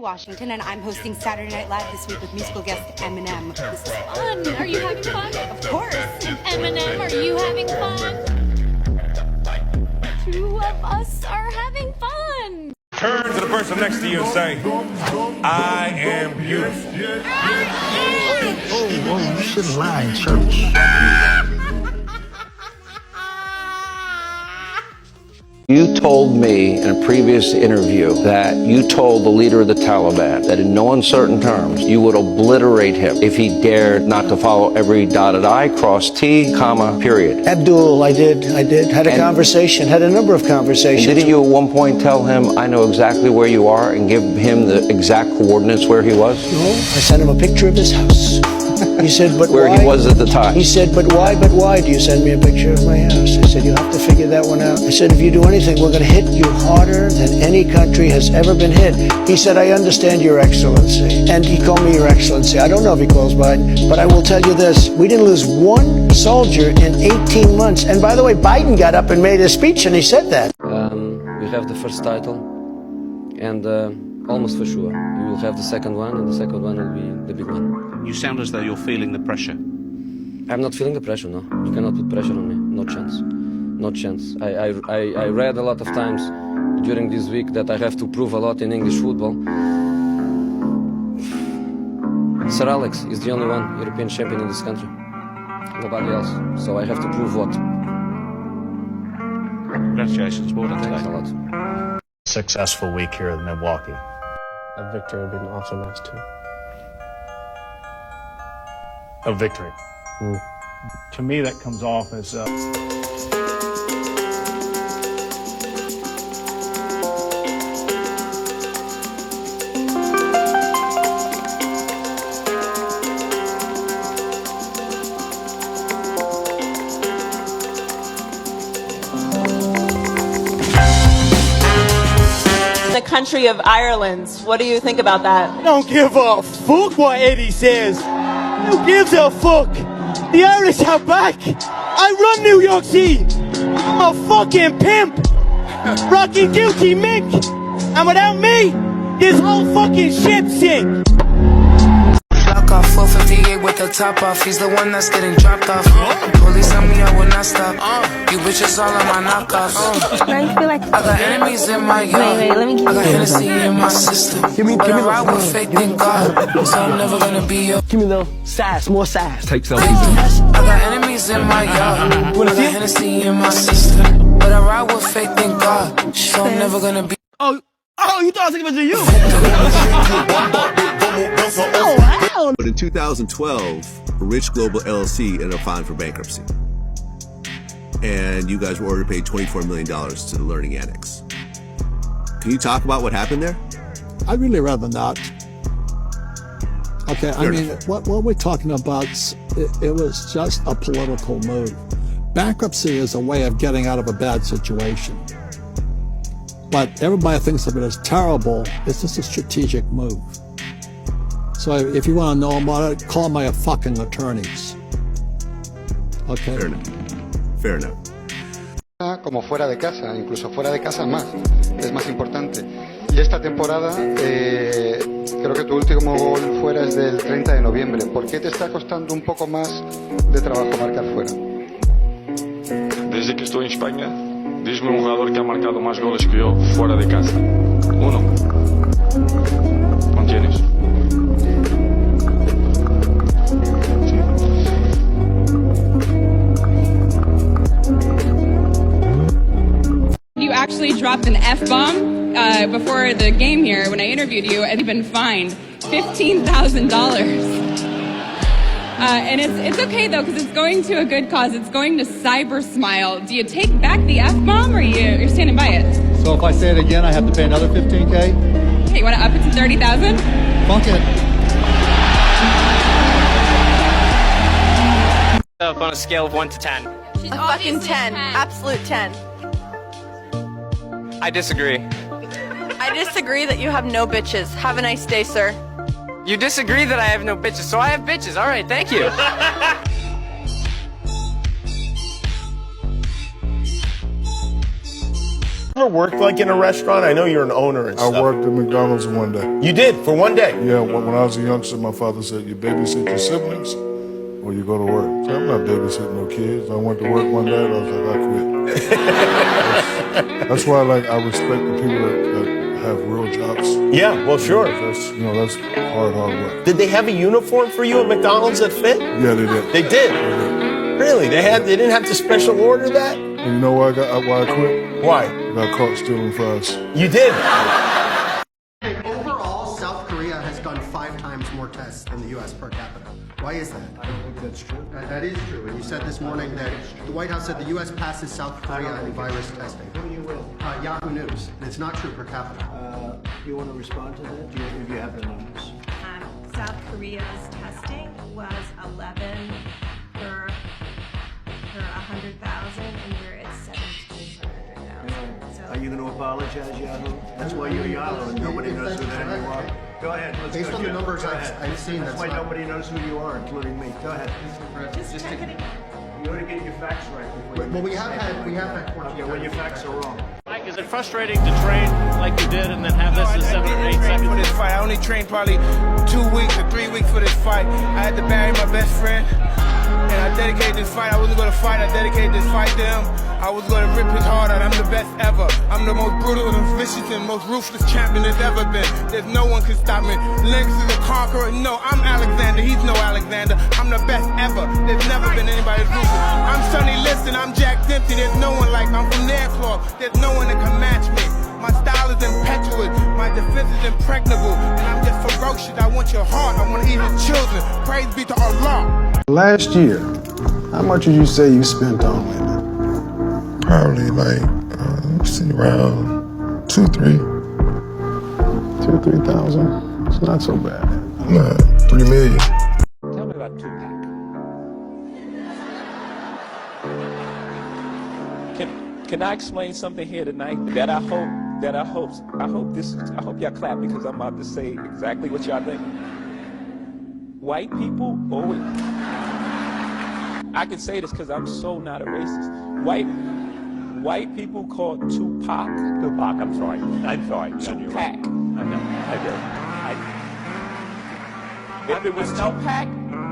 Washington, and I'm hosting Saturday Night Live this week with musical guest Eminem. This is Fun. Are you having fun? of course. Eminem, are you having fun? Two of us are having fun. Turn to the person next to you and say, I am beautiful. Oh, you shouldn't lie in church. You told me in a previous interview that you told the leader of the Taliban that in no uncertain terms you would obliterate him if he dared not to follow every dotted I, cross T, comma, period. Abdul, I did. Had a conversation, had a number of conversations. And didn't you at one point tell him, I know exactly where you are, and give him the exact coordinates where he was? No, I sent him a picture of his house. He said, but where why? he was at the time. He said, but why do you send me a picture of my house? I said, you have to figure that one out. I said, if you do anything, we're going to hit you harder than any country has ever been hit. He said, I understand, Your Excellency. And he called me Your Excellency. I don't know if he calls Biden, but I will tell you this. We didn't lose one soldier in 18 months. And by the way, Biden got up and made a speech and he said that. We have the first title, and almost for sure. We will have the second one, and the second one will be the big one. You sound as though you're feeling the pressure. I'm not feeling the pressure, no. You cannot put pressure on me. No chance. No chance. I read a lot of times during this week that I have to prove a lot in English football. Sir Alex is the only one European champion in this country. Nobody else. So I have to prove what? Congratulations, well done Thanks a today. lot. Successful week here in Milwaukee. A victory would be also nice too. A victory. To me, that comes off as the country of Ireland. What do you think about that? I don't give a fuck what Eddie says. Who gives a fuck? The Irish are back. I run New York City. I'm a fucking pimp. Rocking Guilty Mink. And without me, this whole fucking shit sink. Lock off 458 with the top off. He's the one that's getting dropped off. Police on me, I will not stop. You bitches all on my knockoffs. I got enemies in my yard. I got Hennessy in my system. But I ride with faith in God. So I'm never gonna be your. Give me a little sass, more sass. Take selfies. I got enemies in my yard. I got Hennessy in my system. But I ride with faith in God. So I'm never gonna be. Oh, you thought I was thinking about you. But in 2012, Rich Global LLC ended up filing for bankruptcy. And you guys were ordered to pay $24 million to the Learning Annex. Can you talk about what happened there? I'd really rather not. Okay, Fair enough. what we're talking about, it was just a political move. Bankruptcy is a way of getting out of a bad situation. But everybody thinks of it as terrible. It's just a strategic move. So if you want to know about it, call my fucking attorneys. Okay. Fair enough. Fair enough. Como fuera de casa, incluso fuera de casa más, es más importante. Y esta temporada, creo que tu último gol fuera es del 30 de noviembre. ¿Por qué te está costando un poco más de trabajo marcar fuera? Desde que estoy en España, diz-me um jogador que ha marcado más goles que yo fuera de casa. Uno. ¿No tienes? You actually dropped an F-bomb before the game here when I interviewed you, and you've been fined $15,000. And it's okay though, because it's going to a good cause. It's going to Cyber Smile. Do you take back the F-bomb, or you're standing by it? So if I say it again, I have to pay another $15K? Okay, you want to up it to 30,000? Funk it. Up on a scale of 1 to 10. A fucking 10. Absolute 10. I disagree. I disagree that you have no bitches. Have a nice day, sir. You disagree that I have no bitches, so I have bitches. All right, thank you. Ever worked like in a restaurant? I know you're an owner and stuff. I worked at McDonald's one day. You did? For one day? Yeah, when I was a youngster, my father said, you babysit your siblings or you go to work. So I'm not babysitting no kids. I went to work one day and I was like, I quit. That's why I respect the people that have real jobs. Yeah, well, sure. That's hard work. Did they have a uniform for you at McDonald's that fit? Yeah, they did. They did? Really? They didn't have to special order that? And you know why I quit? Why? I got caught stealing fries. You did? Overall, South Korea has done 5 times more tests than the U.S. per capita. Why is that? I don't think that's true. That is true. And you said this morning that the White House said the U.S. passes South Korea in virus testing. Who are you with? Yahoo News. And it's not true per capita. You want to respond to that? Do you have the numbers? South Korea's testing was 11 per 100,000, and we're at 17 per 100,000. So Are you going to apologize, Yahoo? That's why you're Yahoo, and nobody knows who the hell you are. Go ahead. Let's Based go. on the numbers I've seen, that's why nobody knows who you are, including me. Go ahead. You ought to get your facts right. Well, we have had 14. Okay, well, your facts are wrong. Mike, is it frustrating to train like you did and then have this in 7 or 8 seconds? For this fight, I only trained probably 2 weeks or 3 weeks for this fight. I had to bury my best friend, and I dedicated this fight. I wasn't going to fight. I dedicated this fight to him. I was going to rip his heart out. I'm the best ever. I'm the most brutal and vicious and most ruthless champion there's ever been. There's no one can stop me. Lennox is a conqueror. No, I'm Alexander. He's no Alexander. I'm the best ever. There's never been anybody as ruthless. I'm Sonny Liston. I'm Jack Dempsey. There's no one like me. I'm from Nairclaw. There's no one that can match me. My style is impetuous. My defense is impregnable. And I'm just ferocious. I want your heart. I want to eat your children. Praise be to Allah. Last year, how much would you say you spent on women? Probably around 2-3. 2,000-3,000. It's not so bad. Nah, 3 million. Tell me about Tupac. Can I explain something here tonight that I hope y'all clap because I'm about to say exactly what y'all think. White people always. I can say this because I'm so not a racist. White people call Tupac. I'm sorry. Tupac. If it was Tupac,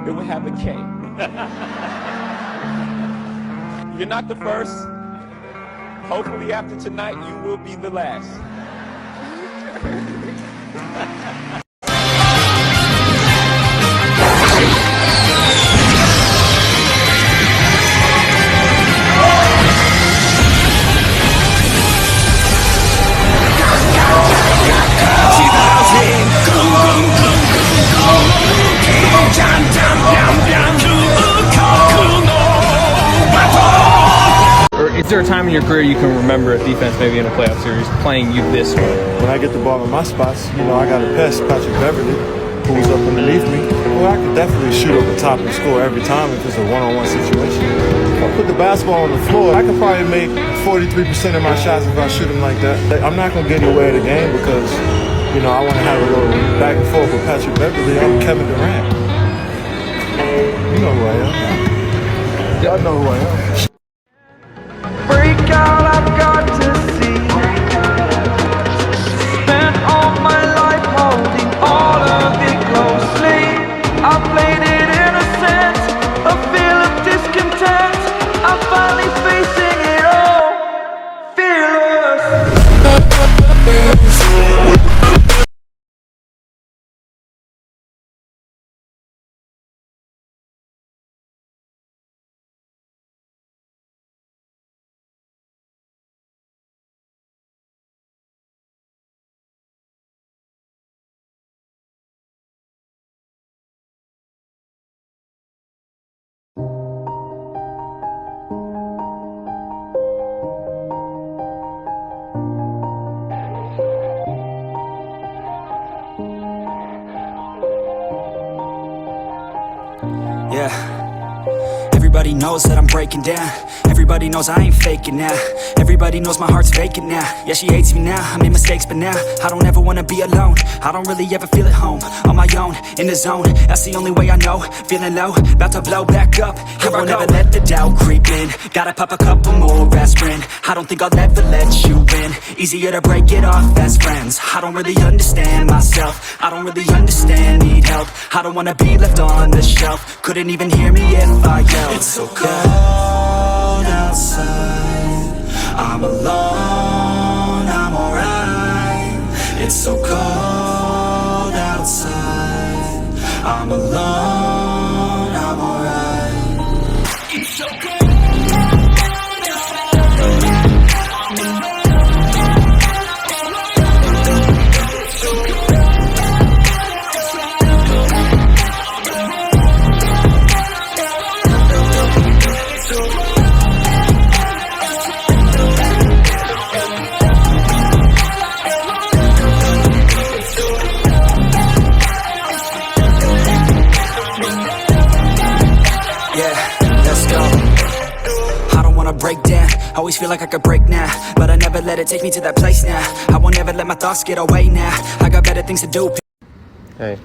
it would have a K. You're not the first. Hopefully after tonight, you will be the last. Is there a time in your career you can remember a defense, maybe in a playoff series, playing you this way? When I get the ball in my spots, I got a pest, Patrick Beverly, who's up underneath me. Well, I could definitely shoot over top and score every time if it's a one-on-one situation. If I put the basketball on the floor, I could probably make 43% of my shots if I shoot them like that. I'm not going to get away of the game because, I want to have a little back and forth with Patrick Beverly. I'm Kevin Durant. You know who I am. Y'all know who I am. Break out, I've got to see. Spent all my life holding all of it closely. I played it innocent, a feel of discontent. I'm finally facing it all, fearless. Everybody knows that I'm breaking down. Everybody knows I ain't faking now. Everybody knows my heart's vacant now. Yeah, she hates me now, I made mistakes but now I don't ever wanna be alone. I don't really ever feel at home. On my own, in the zone, that's the only way I know. Feeling low, about to blow back up. Here I won't ever let the doubt creep in. Gotta pop a couple more aspirin. I don't think I'll ever let you in. Easier to break it off as friends. I don't really understand myself. I don't really understand, need help. I don't wanna be left on the shelf. Couldn't even hear me if I yelled. It's so cold outside. I'm alone, I'm alright. It's so cold outside. I'm alone, I'm alright. It's so cold. Break down, always feel like I could break now, but I never let it take me to that place now. I won't ever let my thoughts get away now. I got better things to do. Hey.